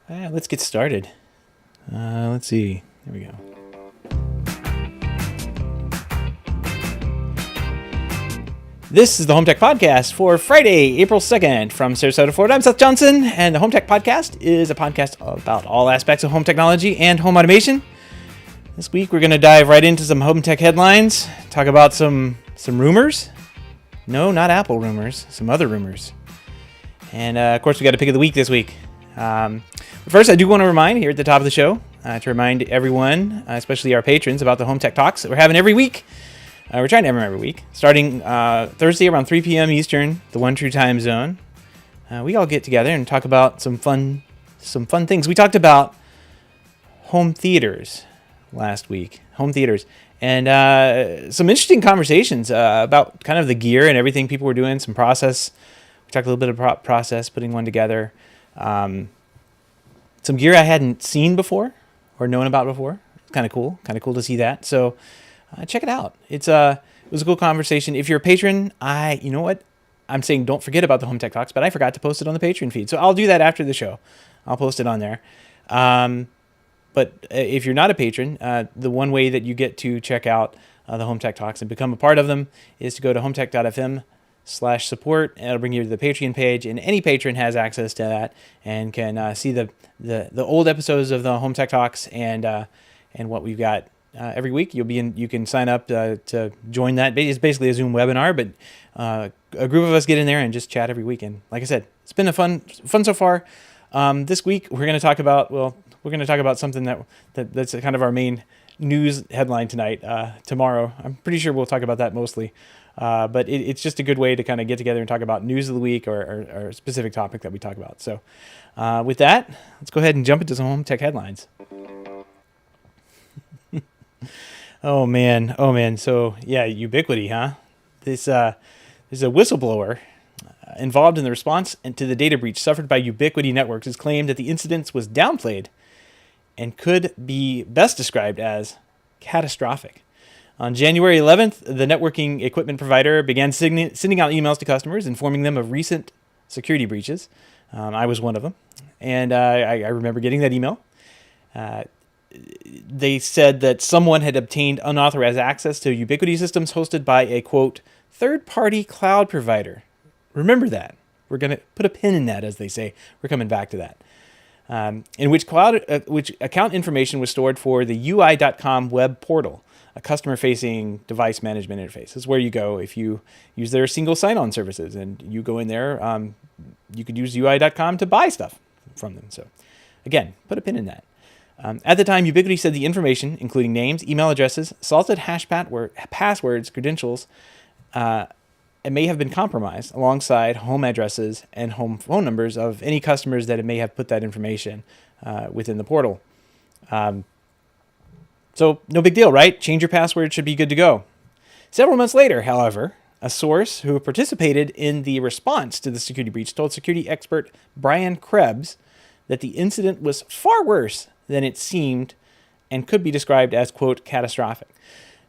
right. Let's get started. Let's see. There we go. This is the HomeTech Podcast for Friday, April 2nd from Sarasota, Florida. I'm Seth Johnson, and the HomeTech Podcast is a podcast about all aspects of home technology and home automation. This week, we're going to dive right into some home tech headlines, talk about some rumors. No, not Apple rumors, some other rumors. And, of course, we got a pick of the week this week. First, I do want to remind here at the top of the show, to remind everyone, especially our patrons, about the Home Tech Talks that we're having every week. We're trying to have them every week, starting Thursday around 3 p.m. Eastern, the one true time zone. We all get together and talk about some fun things. We talked about home theaters last week, and some interesting conversations about kind of the gear and everything people were doing, some process. We talked a little bit about process, putting one together. Some gear I hadn't seen before or known about before. Kind of cool to see that. So check it out. It was a cool conversation. If you're a patron, you know what? I'm saying don't forget about the Home Tech Talks, but I forgot to post it on the Patreon feed. So I'll do that after the show. I'll post it on there. But if you're not a patron, the one way that you get to check out the Home Tech Talks and become a part of them is to go to HomeTech.fm/support, and it'll bring you to the Patreon page, and any patron has access to that and can see the old episodes of the Home Tech Talks and what we've got every week. You can sign up to join that. It's basically a Zoom webinar, but a group of us get in there and just chat every week. And like I said, it's been fun so far. This week we're going to talk about something that's kind of our main news headline tonight. Tomorrow, I'm pretty sure we'll talk about that mostly. But it's just a good way to kind of get together and talk about news of the week or a specific topic that we talk about. So with that, let's go ahead and jump into some home tech headlines. Oh man. So yeah, Ubiquiti, huh? There's a whistleblower involved in the response to the data breach suffered by Ubiquiti Networks has claimed that the incident was downplayed and could be best described as catastrophic. On January 11th, the networking equipment provider began sending out emails to customers informing them of recent security breaches. I was one of them, and I remember getting that email. They said that someone had obtained unauthorized access to Ubiquiti systems hosted by a, quote, third-party cloud provider. Remember that. We're going to put a pin in that, as they say. We're coming back to that. In which which account information was stored for the UI.com web portal, a customer-facing device management interface. This is where you go if you use their single sign-on services, and you go in there. You could use UI.com to buy stuff from them. So, again, put a pin in that. At the time, Ubiquiti said the information, including names, email addresses, salted hash passwords, credentials, it may have been compromised alongside home addresses and home phone numbers of any customers that it may have put that information within the portal. So no big deal, right? Change your password, should be good to go. Several months later, however, a source who participated in the response to the security breach told security expert Brian Krebs that the incident was far worse than it seemed and could be described as, quote, catastrophic.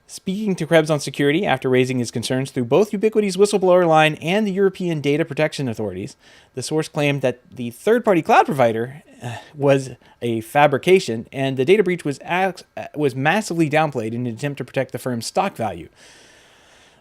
Speaking to Krebs on security after raising his concerns through both Ubiquiti's whistleblower line and the European data protection authorities, the source claimed that the third-party cloud provider was a fabrication and the data breach was massively downplayed in an attempt to protect the firm's stock value.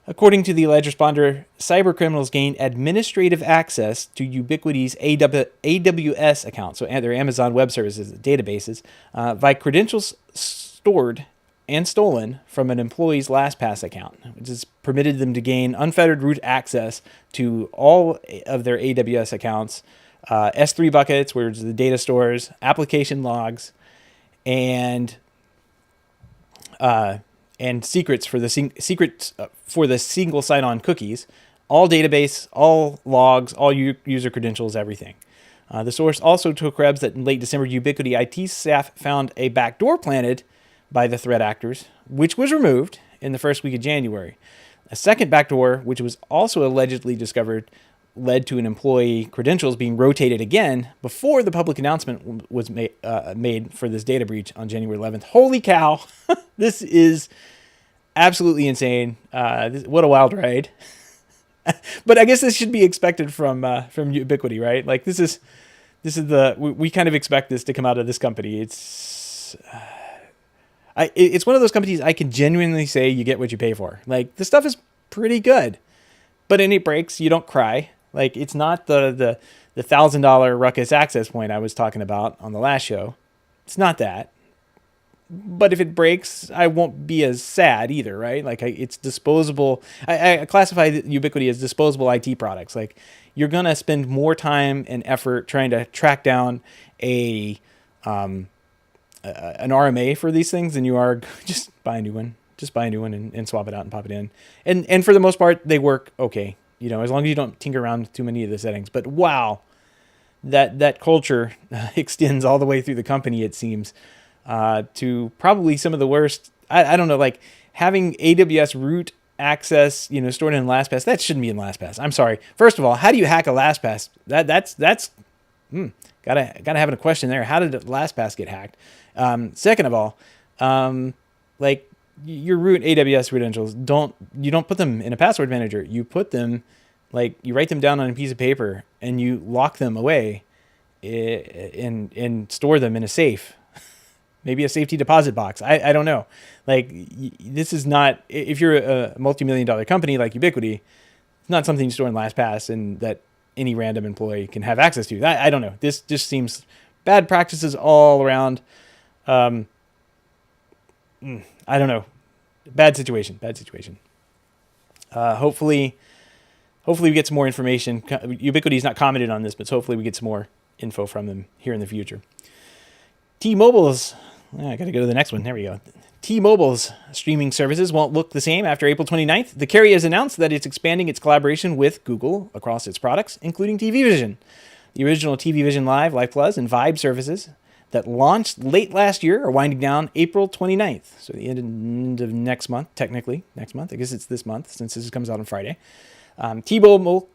According to the alleged responder, cybercriminals gained administrative access to Ubiquiti's AWS account, so their Amazon Web Services databases, via credentials stored and stolen from an employee's LastPass account, which has permitted them to gain unfettered root access to all of their AWS accounts, S3 buckets, where the data stores, application logs, and secrets for the single sign-on cookies, all database, all logs, all user credentials, everything. The source also told Krebs that in late December, Ubiquiti IT staff found a backdoor planted by the threat actors, which was removed in the first week of January. A second backdoor, which was also allegedly discovered, led to an employee credentials being rotated again before the public announcement was made for this data breach on January 11th. Holy cow! This is absolutely insane. What a wild ride. But I guess this should be expected from Ubiquiti, right? Like this is we kind of expect this to come out of this company. It's one of those companies I can genuinely say you get what you pay for. Like, the stuff is pretty good, but when it breaks, you don't cry. Like, it's not the $1,000 ruckus access point I was talking about on the last show. It's not that. But if it breaks, I won't be as sad either, right? Like, it's disposable. I classify Ubiquiti as disposable IT products. Like, you're going to spend more time and effort trying to track down an RMA for these things than you are just buy a new one. Just buy a new one and swap it out and pop it in. And for the most part, they work okay. As long as you don't tinker around with too many of the settings. But wow, that culture extends all the way through the company, it seems. To probably some of the worst. I don't know, like having AWS root access, stored in LastPass. That shouldn't be in LastPass. I'm sorry. First of all, how do you hack a LastPass? That's gotta have a question there. How did LastPass get hacked? Second of all, like your root AWS credentials, you don't put them in a password manager. You put them, like, you write them down on a piece of paper and you lock them away and store them in a safe. Maybe a safety deposit box. I don't know. Like, this is not, if you're a multi-million-dollar company like Ubiquiti, it's not something you store in LastPass and that any random employee can have access to. I don't know. This just seems bad practices all around. I don't know. Bad situation. Hopefully we get some more information. Ubiquiti's not commented on this, but hopefully we get some more info from them here in the future. T-Mobile's, I got to go to the next one. There we go. T-Mobile's streaming services won't look the same after April 29th. The carrier has announced that it's expanding its collaboration with Google across its products, including TV Vision. The original TV Vision Live, Live Plus, and Vibe services that launched late last year are winding down April 29th. So the end of next month, technically. Next month. I guess it's this month since this comes out on Friday. T-Mobile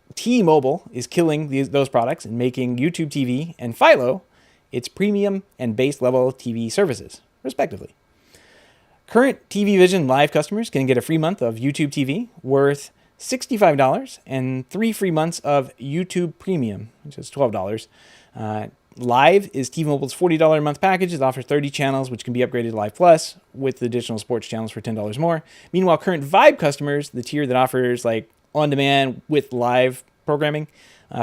is killing those products and making YouTube TV and Philo its premium and base level TV services, respectively. Current TV Vision Live customers can get a free month of YouTube TV worth $65 and 3 free months of YouTube Premium, which is $12. Live is T-Mobile's $40 a month package. It offers 30 channels, which can be upgraded to Live Plus with additional sports channels for $10 more. Meanwhile, current Vibe customers, the tier that offers like on-demand with live programming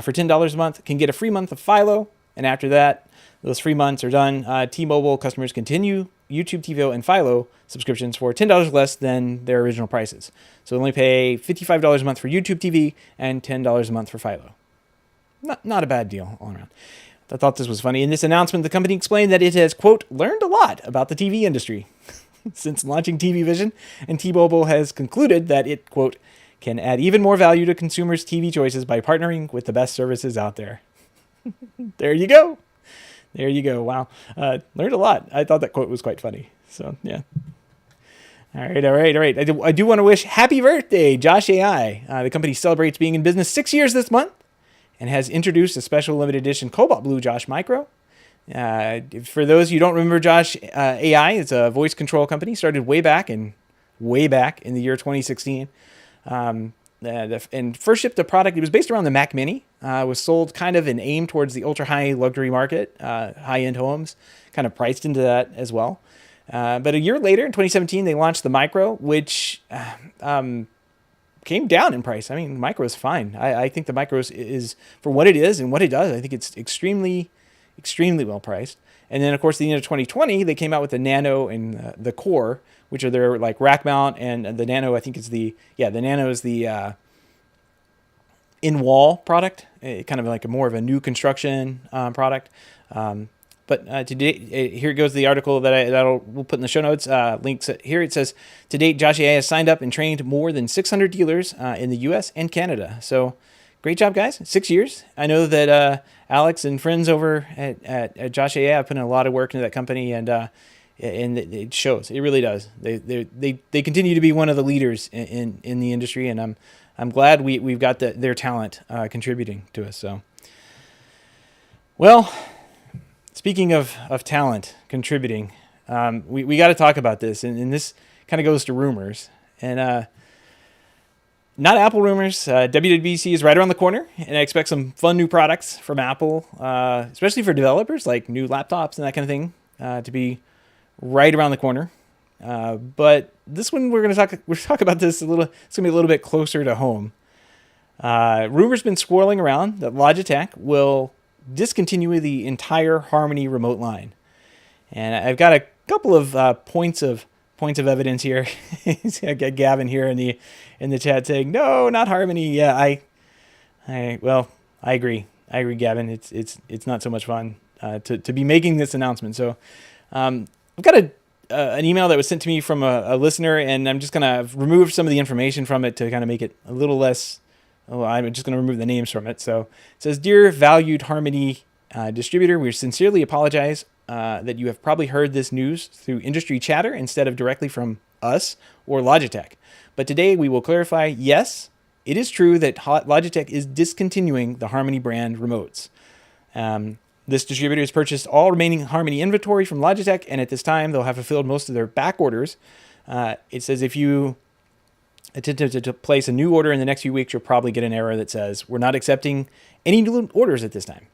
for $10 a month, can get a free month of Philo. And after that, those 3 months are done. T-Mobile customers continue YouTube TV and Philo subscriptions for $10 less than their original prices. So only pay $55 a month for YouTube TV and $10 a month for Philo. Not a bad deal all around. I thought this was funny. In this announcement, the company explained that it has, quote, learned a lot about the TV industry since launching TV Vision, and T-Mobile has concluded that it, quote, can add even more value to consumers' TV choices by partnering with the best services out there. There you go. Wow. Learned a lot. I thought that quote was quite funny. So, yeah. All right. I do want to wish happy birthday, Josh AI. The company celebrates being in business 6 years this month and has introduced a special limited edition Cobalt Blue Josh Micro. For those you don't remember, Josh AI is a voice control company started way back in the year 2016. And first shipped a product. It was based around the Mac Mini. Was sold kind of and aimed towards the ultra high luxury market, high end homes, kind of priced into that as well. But a year later, in 2017, they launched the Micro, which came down in price. I mean, Micro is fine. I think the Micro is for what it is and what it does. I think it's extremely well priced. And then, of course, at the end of 2020, they came out with the Nano and the Core, which are their like rack mount, and the Nano, I think is the Nano is the in-wall product, kind of like more of a new construction product. But today, here goes the article that we'll put in the show notes. Links here. It says, to date, Josh AI has signed up and trained more than 600 dealers in the U.S. and Canada. So great job, guys. 6 years. I know that Alex and friends over at Josh AI have put in a lot of work into that company, and it shows. It really does. They continue to be one of the leaders in the industry, and I'm glad we've got their talent contributing to us. So, well, speaking of talent contributing, we got to talk about this, and this kind of goes to rumors. And Not Apple rumors. WWDC is right around the corner, and I expect some fun new products from Apple, especially for developers, like new laptops and that kind of thing, to be right around the corner. But this one, we're talk about this a little. It's gonna be a little bit closer to home. Rumors been swirling around that Logitech will discontinue the entire Harmony remote line, and I've got a couple of points of evidence here. I got Gavin here in the chat saying, "No, not Harmony." Yeah, I agree. I agree, Gavin. It's not so much fun to be making this announcement. So I've got an email that was sent to me from a listener, and I'm just gonna remove some of the information from it to kind of make it a little less. Oh, I'm just going to remove the names from it. So it says, "Dear valued Harmony distributor, we sincerely apologize that you have probably heard this news through industry chatter instead of directly from us or Logitech. But today we will clarify, yes, it is true that Logitech is discontinuing the Harmony brand remotes. This distributor has purchased all remaining Harmony inventory from Logitech, and at this time they'll have fulfilled most of their back orders. It says if you to place a new order in the next few weeks, you'll probably get an error that says, we're not accepting any new orders at this time."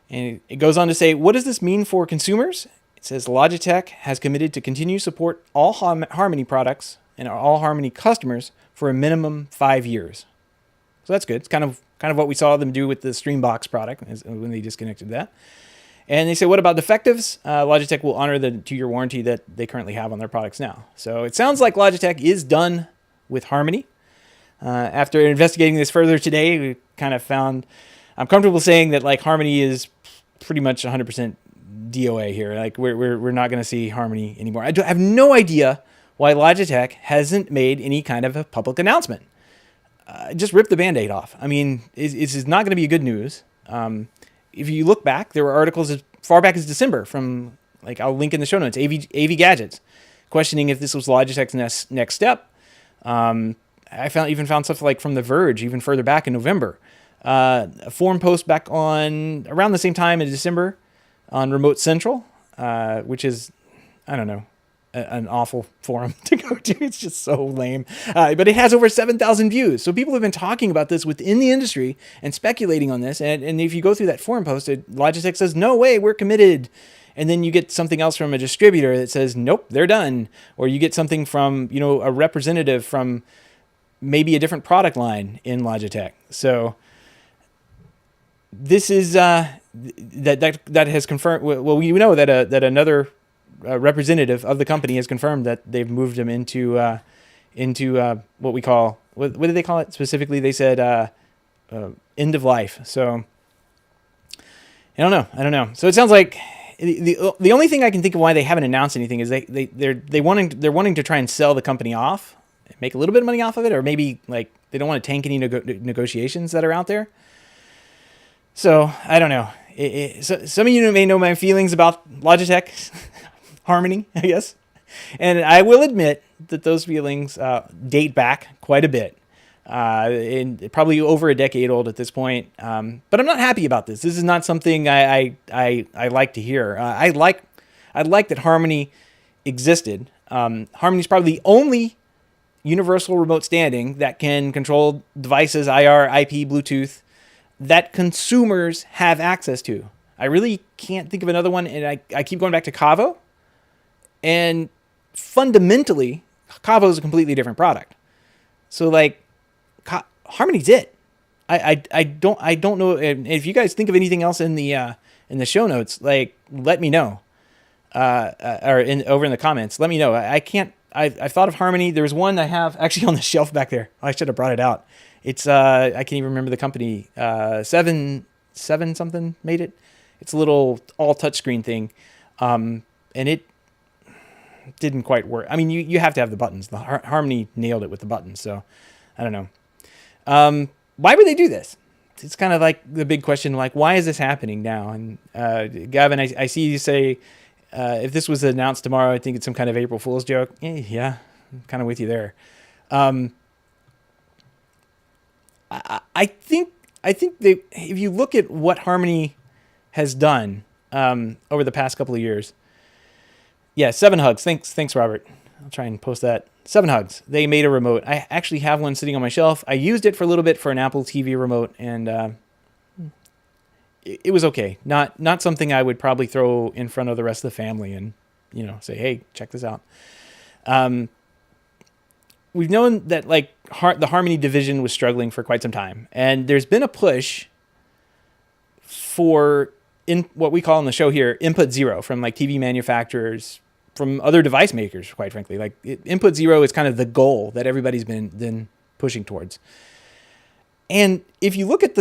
And it goes on to say, what does this mean for consumers? It says Logitech has committed to continue support all Harmony products and all Harmony customers for a minimum 5 years. So that's good. It's kind of what we saw them do with the Streambox product when they disconnected that. And they say, what about defectives? Logitech will honor the 2-year warranty that they currently have on their products now. So it sounds like Logitech is done with Harmony. After investigating this further today, we kind of found, I'm comfortable saying that like Harmony is pretty much 100% DOA here. Like we're not going to see Harmony anymore. I have no idea why Logitech hasn't made any kind of a public announcement. Just rip the Band-Aid off. I mean, this is not going to be good news. If you look back, there were articles as far back as December from, like, I'll link in the show notes, AV Gadgets, questioning if this was Logitech's next step. I found stuff like from The Verge even further back in November. A forum post back on around the same time in December on Remote Central, which is, I don't know, an awful forum to go to. It's just so lame. But it has over 7,000 views. So people have been talking about this within the industry and speculating on this. And if you go through that forum post, Logitech says, no way, we're committed. And then you get something else from a distributor that says, nope, they're done. Or you get something from, a representative from maybe a different product line in Logitech. So this is that has confirmed. Well, we know that another representative of the company has confirmed that they've moved them into what we call, what did they call it specifically? They said end of life. So I don't know. So it sounds like the only thing I can think of why they haven't announced anything is they're wanting to try and sell the company off, make a little bit of money off of it, or maybe like they don't want to tank any negotiations that are out there. So I don't know. So some of you may know my feelings about Logitech Harmony, I guess, and I will admit that those feelings date back quite a bit. And probably over a decade old at this point. But I'm not happy about this. This is not something I like to hear. I like that Harmony existed. Harmony's probably the only universal remote standing that can control devices, IR, IP, Bluetooth, that consumers have access to. I really can't think of another one. And I keep going back to Kavo. And fundamentally, Kavo is a completely different product. So like, Harmony's it. I don't know if you guys think of anything else in the show notes. Like, let me know, or over in the comments. Let me know. I thought of Harmony. There was one I have actually on the shelf back there. I should have brought it out. It's I can't even remember the company. Seven something made it. It's a little all touchscreen thing, and it didn't quite work. I mean, you have to have the buttons. The Harmony nailed it with the buttons. So I don't know. Why would they do this? It's kind of like the big question, like, why is this happening now? And Gavin, I see you say, if this was announced tomorrow, I think it's some kind of April Fool's joke. Yeah, I'm kind of with you there. I think if you look at what Harmony has done over the past couple of years, yeah, 7 hugs. Thanks, Robert. I'll try and post that. 7 Hugs. They made a remote. I actually have one sitting on my shelf. I used it for a little bit for an Apple TV remote, and it was okay. Not something I would probably throw in front of the rest of the family and, say, hey, check this out. We've known that like the Harmony division was struggling for quite some time, and there's been a push for in what we call in the show here input zero from like TV manufacturers, from other device makers. Quite frankly, like input zero is kind of the goal that everybody's been pushing towards. And if you look at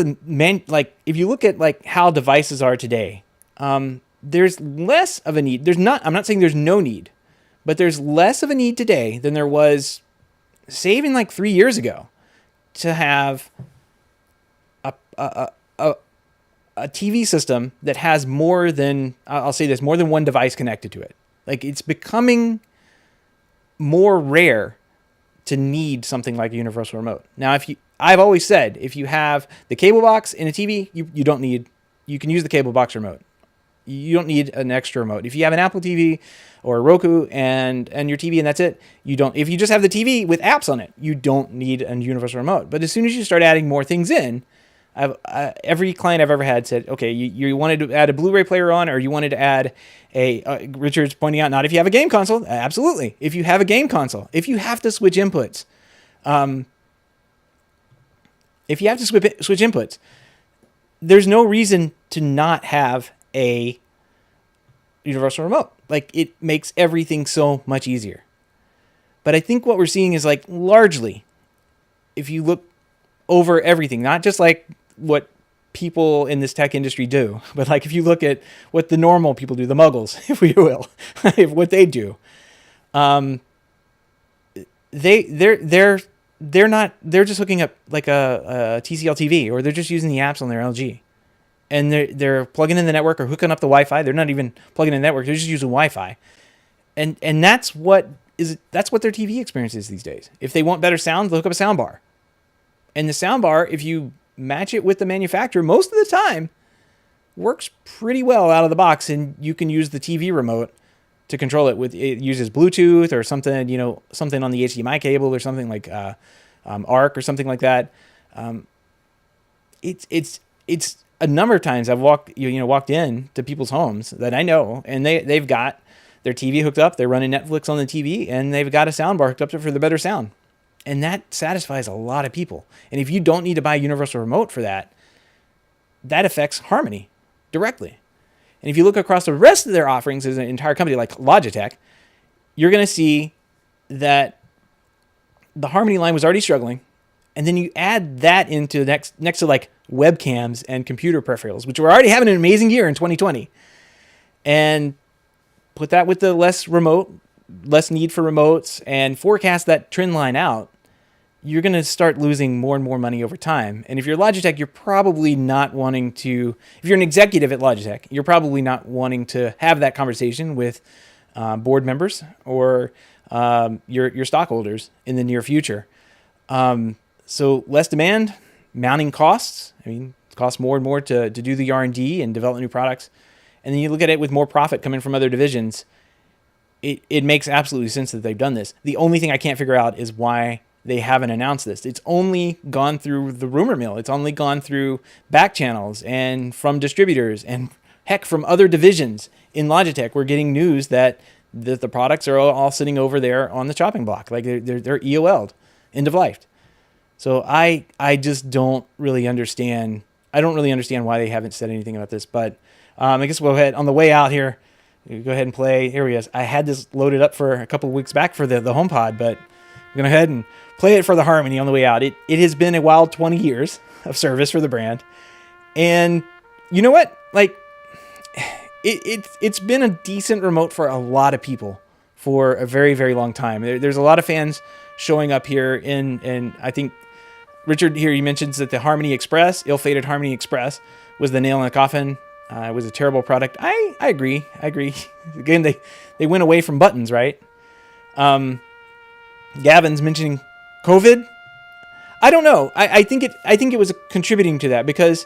how devices are today, there's less of a need. I'm not saying there's no need, but there's less of a need today than there was, say, even like 3 years ago, to have a TV system that has more than one device connected to it. Like, it's becoming more rare to need something like a universal remote. Now, I've always said, if you have the cable box in a TV, you can use the cable box remote. You don't need an extra remote. If you have an Apple TV or a Roku and your TV and that's it, if you just have the TV with apps on it, you don't need a universal remote. But as soon as you start adding more things in, every client I've ever had said, okay, you wanted to add a Blu-ray player on, or you wanted to add Richard's pointing out, not if you have a game console. Absolutely. If you have a game console, if you have to switch inputs, there's no reason to not have a universal remote. Like, it makes everything so much easier. But I think what we're seeing is, like, largely, if you look over everything, not just like what people in this tech industry do, but like if you look at what the normal people do, the muggles, if we will, what they do, they're just hooking up like a TCL TV, or they're just using the apps on their LG, and they're plugging in the network or hooking up the Wi-Fi. They're not even plugging in the network; they're just using Wi-Fi, and that's what their TV experience is these days. If they want better sound, they'll hook up a sound bar. And the soundbar, if you match it with the manufacturer, most of the time works pretty well out of the box, and you can use the TV remote to control it. It uses Bluetooth or something, something on the HDMI cable or something like ARC or something like that. It's a number of times I've walked in to people's homes that I know, and they've got their TV hooked up, they're running Netflix on the TV, and they've got a soundbar hooked up for the better sound. And that satisfies a lot of people. And if you don't need to buy a universal remote for that, that affects Harmony directly. And if you look across the rest of their offerings as an entire company like Logitech, you're going to see that the Harmony line was already struggling. And then you add that into next to like webcams and computer peripherals, which were already having an amazing year in 2020. And put that with the less need for remotes, and forecast that trend line out, you're going to start losing more and more money over time. And if you're Logitech, you're probably not wanting to, if you're an executive at Logitech, you're probably not wanting to have that conversation with board members or your stockholders in the near future. So less demand, mounting costs. I mean, it costs more and more to do the R&D and develop new products. And then you look at it with more profit coming from other divisions. It makes absolutely sense that they've done this. The only thing I can't figure out is why they haven't announced this. It's only gone through the rumor mill. It's only gone through back channels and from distributors and heck, from other divisions in Logitech. We're getting news that the products are all sitting over there on the chopping block. Like they're EOL'd, end of life. So I just don't really understand. I don't really understand why they haven't said anything about this. But I guess we'll go ahead on the way out here. Go ahead and play. Here he is. I had this loaded up for a couple of weeks back for the HomePod, but I'm going to go ahead and play it for the Harmony on the way out. It has been a wild 20 years of service for the brand. And you know what? Like, it's been a decent remote for a lot of people for a very, very long time. There's a lot of fans showing up here and I think Richard here, he mentions that the Harmony Express, ill-fated Harmony Express, was the nail in the coffin. It was a terrible product. I agree. Again, they went away from buttons, right? Gavin's mentioning COVID. I don't know. I think it was contributing to that because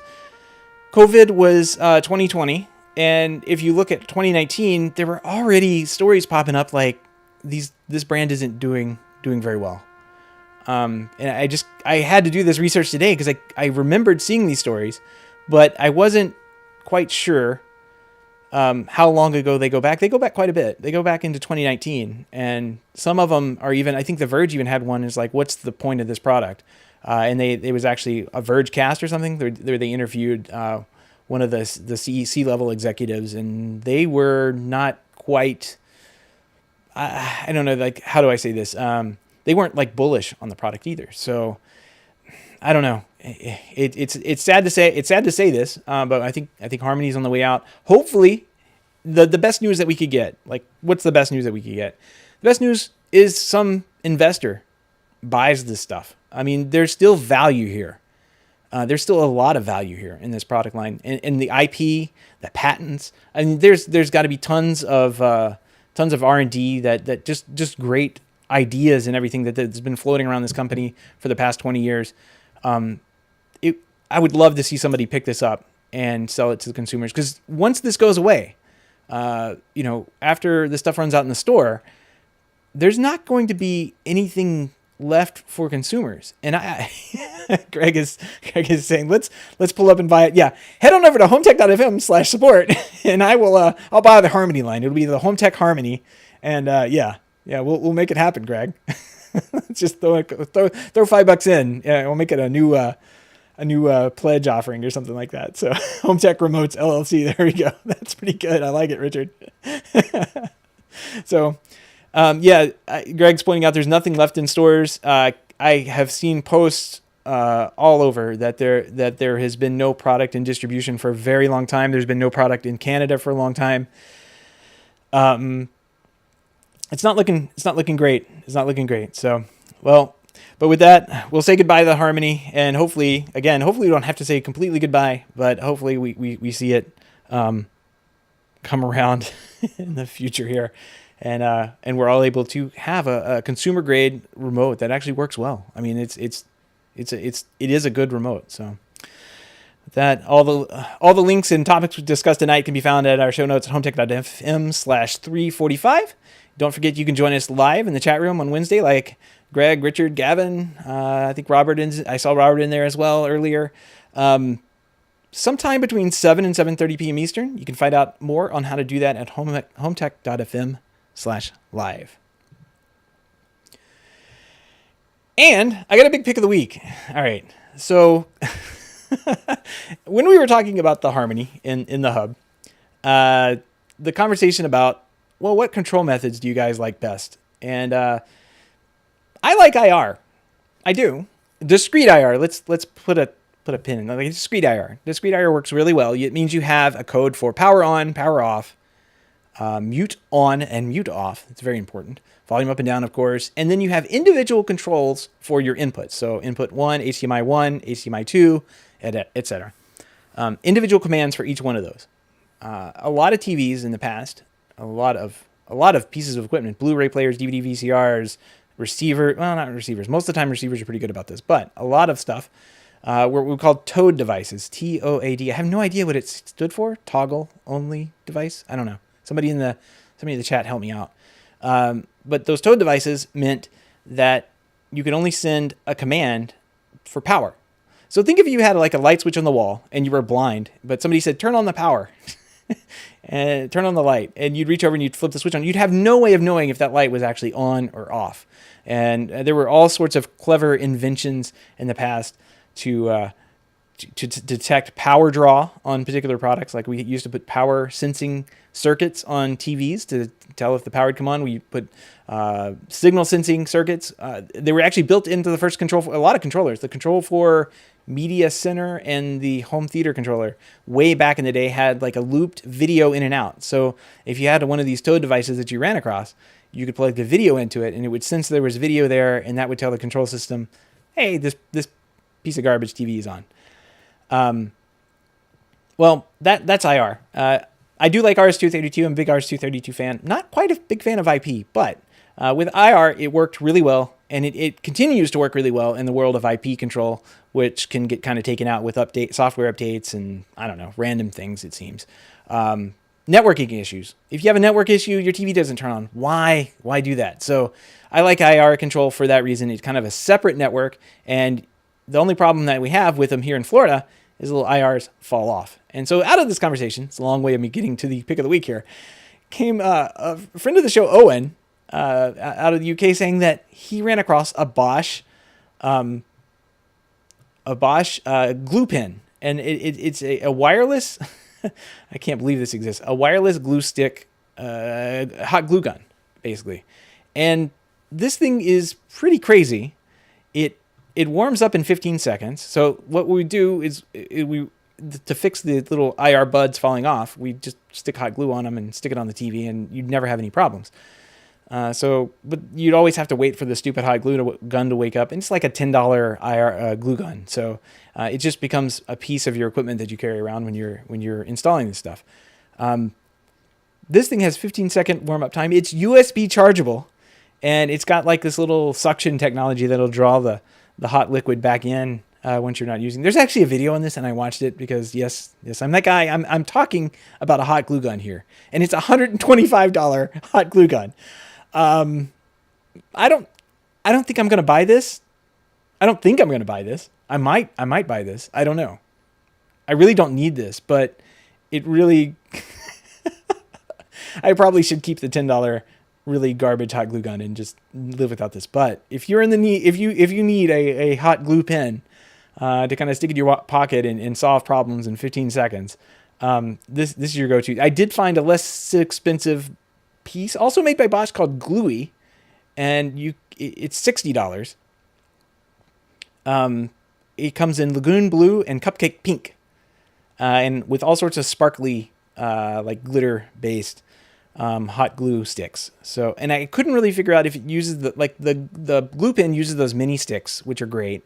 COVID was 2020, and if you look at 2019, there were already stories popping up like this brand isn't doing very well. And I had to do this research today because I remembered seeing these stories, but I wasn't quite sure how long ago they go back. They go back quite a bit. They go back into 2019, and some of them are even, I think The Verge even had one is like, what's the point of this product? And it was actually a Verge cast or something. They interviewed one of the C-level executives, and they were not quite, I don't know, like, how do I say this? They weren't like bullish on the product either. So I don't know. It's sad to say this, but I think Harmony's on the way out. Hopefully, the best news that we could get. Like, what's the best news that we could get? The best news is some investor buys this stuff. I mean, there's still value here. There's still a lot of value here in this product line, and the IP, the patents. I mean, there's got to be tons of R&D that just great ideas and everything that's been floating around this company for the past 20 years. I would love to see somebody pick this up and sell it to the consumers, because once this goes away, after the stuff runs out in the store, there's not going to be anything left for consumers. And Greg is saying, let's pull up and buy it. Yeah. Head on over to HomeTech.fm/support and I'll buy the Harmony line. It'll be the HomeTech Harmony. And, we'll make it happen, Greg. Just throw $5 in. Yeah. We'll make it a new pledge offering or something like that. So HomeTech Remotes LLC. There we go. That's pretty good. I like it, Richard. So, Greg's pointing out there's nothing left in stores. I have seen posts all over that there has been no product in distribution for a very long time. There's been no product in Canada for a long time. It's not looking great. It's not looking great. So, but with that, we'll say goodbye to the Harmony, and hopefully we don't have to say completely goodbye, but hopefully we see it come around in the future here. And we're all able to have a consumer grade remote that actually works well. I mean, it is a good remote. So that all the links and topics we discussed tonight can be found at our show notes at HomeTech.fm/345. Don't forget you can join us live in the chat room on Wednesday, like Greg, Richard, Gavin. I think Robert I saw Robert in there as well earlier. Sometime between 7 and 7:30 p.m. Eastern. You can find out more on how to do that at HomeTech.fm/live. And I got a big pick of the week. All right. So when we were talking about the Harmony in the hub, the conversation about, well, what control methods do you guys like best? And I like IR. I do. Discrete IR. Let's put a pin in. Like discrete IR. Discrete IR works really well. It means you have a code for power on, power off, mute on and mute off. It's very important. Volume up and down, of course. And then you have individual controls for your inputs. So input 1, HDMI 2, etc. Individual commands for each one of those. A lot of TVs in the past, a lot of pieces of equipment, Blu-ray players, DVD VCRs, not receivers. Most of the time receivers are pretty good about this, but a lot of stuff were we called TOAD devices, TOAD. I have no idea what it stood for. Toggle only device. I don't know. Somebody in the chat help me out. But those TOAD devices meant that you could only send a command for power. So think if you had like a light switch on the wall and you were blind, but somebody said, turn on the power and turn on the light, and you'd reach over and you'd flip the switch on. You'd have no way of knowing if that light was actually on or off. And there were all sorts of clever inventions in the past to detect power draw on particular products. Like we used to put power sensing circuits on TVs to tell if the power had come on. We put signal sensing circuits. They were actually built into the first control for a lot of controllers. The control for Media Center and the home theater controller way back in the day had like a looped video in and out. So if you had one of these TOAD devices that you ran across, you could plug the video into it and it would sense there was video there, and that would tell the control system, hey, this piece of garbage TV is on. Well, that's IR. I do like RS-232. I'm a big RS-232 fan. Not quite a big fan of IP, but with IR, it worked really well, and it continues to work really well in the world of IP control, which can get kind of taken out with software updates and, I don't know, random things, it seems. networking issues. If you have a network issue, your TV doesn't turn on. Why do that? So I like IR control for that reason. It's kind of a separate network, and the only problem that we have with them here in Florida is little IRs fall off. And so out of this conversation, it's a long way of me getting to the pick of the week here, came a friend of the show, Owen, out of the UK, saying that he ran across a Bosch glue pen, and it's a wireless. I can't believe this exists. A wireless glue stick, hot glue gun, basically. And this thing is pretty crazy. It warms up in 15 seconds. So what we do is to fix the little IR buds falling off, we just stick hot glue on them and stick it on the TV, and you'd never have any problems. But you'd always have to wait for the stupid hot glue gun to wake up. And it's like a $10 IR glue gun. So it just becomes a piece of your equipment that you carry around when you're installing this stuff. This thing has 15-second warm up time. It's USB chargeable, and it's got like this little suction technology that'll draw the hot liquid back in once you're not using. There's actually a video on this, and I watched it because yes, I'm that guy. I'm talking about a hot glue gun here, and it's a $125 hot glue gun. I don't think I'm going to buy this. I don't think I'm going to buy this. I might buy this. I don't know. I really don't need this, but it really, I probably should keep the $10 really garbage hot glue gun and just live without this. But if you're in the need, if you need a hot glue pen, to kind of stick in your pocket and solve problems in 15 seconds, this is your go-to. I did find a less expensive piece, also made by Bosch, called Gluey, and it's $60. It comes in Lagoon Blue and Cupcake Pink, and with all sorts of sparkly, like glitter-based hot glue sticks. So, and I couldn't really figure out if it uses the glue pen uses those mini sticks, which are great.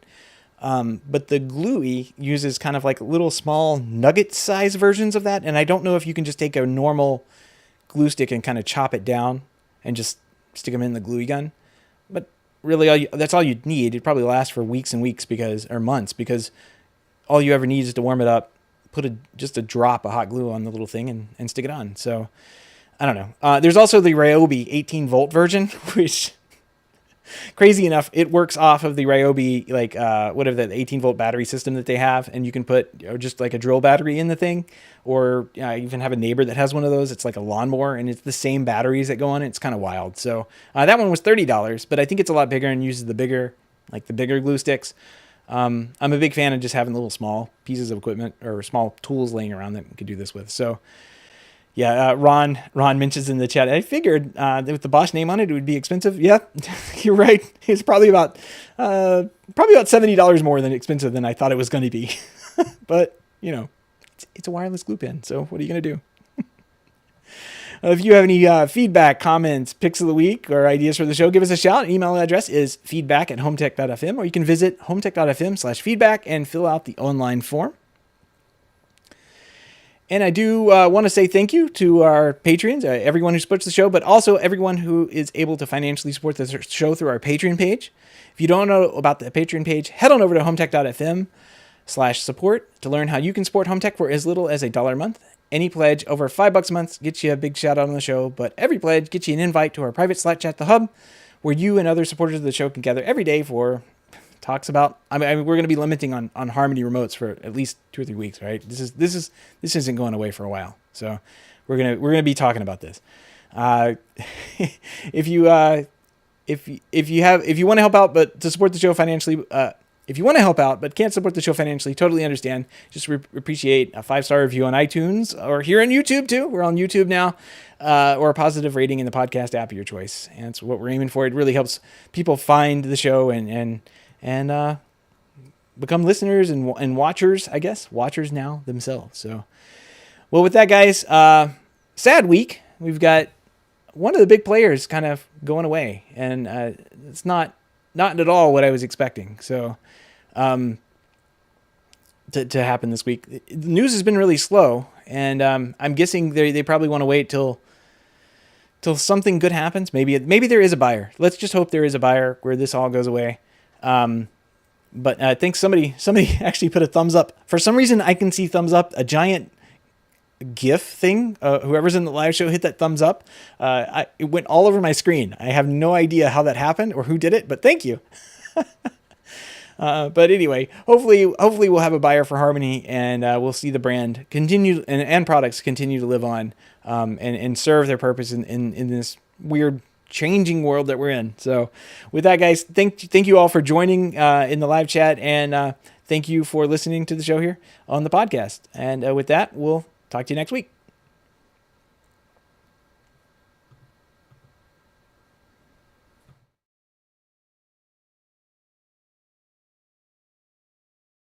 But the Gluey uses kind of like little small nugget size versions of that. And I don't know if you can just take a normal glue stick and kind of chop it down and just stick them in the Gluey gun. But really, that's all you'd need. It'd probably last for weeks and weeks or months, because all you ever need is to warm it up, put just a drop of hot glue on the little thing and stick it on. So I don't know. There's also the Ryobi 18 volt version, which, crazy enough, it works off of the Ryobi, like, whatever the 18 volt battery system that they have. And you can put just like a drill battery in the thing, or even have a neighbor that has one of those. It's like a lawnmower, and it's the same batteries that go on it. It's kind of wild. So that one was $30, but I think it's a lot bigger and uses the bigger glue sticks. I'm a big fan of just having little small pieces of equipment or small tools laying around that you could do this with. So yeah, Ron mentions in the chat, I figured with the Bosch name on it, it would be expensive. Yeah, you're right. It's probably about $70 more than expensive than I thought it was going to be. But, it's a wireless glue pen. So what are you going to do? If you have any feedback, comments, picks of the week, or ideas for the show, give us a shout. Email address is feedback@HomeTech.fm, or you can visit HomeTech.fm/feedback and fill out the online form. And I do want to say thank you to our patrons, everyone who supports the show, but also everyone who is able to financially support the show through our Patreon page. If you don't know about the Patreon page, head on over to HomeTech.fm/support to learn how you can support HomeTech for as little as $1 a month. Any pledge over $5 a month gets you a big shout out on the show, but every pledge gets you an invite to our private Slack chat, The Hub, where you and other supporters of the show can gather every day for talks about. I mean, we're going to be limiting on Harmony remotes for at least 2 or 3 weeks, right? This isn't going away for a while, so we're gonna be talking about this. If you want to help out but to support the show financially, if you want to help out but can't support the show financially, totally understand. Just appreciate a 5-star review on iTunes or here on YouTube too. We're on YouTube now, or a positive rating in the podcast app of your choice. And that's what we're aiming for. It really helps people find the show and become listeners and watchers, I guess. Watchers now themselves. So, well, with that, guys, sad week. We've got one of the big players kind of going away, and it's not at all what I was expecting. So, to happen this week. The news has been really slow, and I'm guessing they probably want to wait till something good happens. Maybe there is a buyer. Let's just hope there is a buyer where this all goes away. But I think somebody actually put a thumbs up. For some reason, I can see thumbs up, a giant GIF thing. Whoever's in the live show, hit that thumbs up. It went all over my screen. I have no idea how that happened or who did it, but thank you. But anyway, hopefully we'll have a buyer for Harmony, and we'll see the brand continue and products continue to live on, and serve their purpose in this weird changing world that we're in. So with that, guys, thank you all for joining in the live chat, and thank you for listening to the show here on the podcast. And with that, we'll talk to you next week.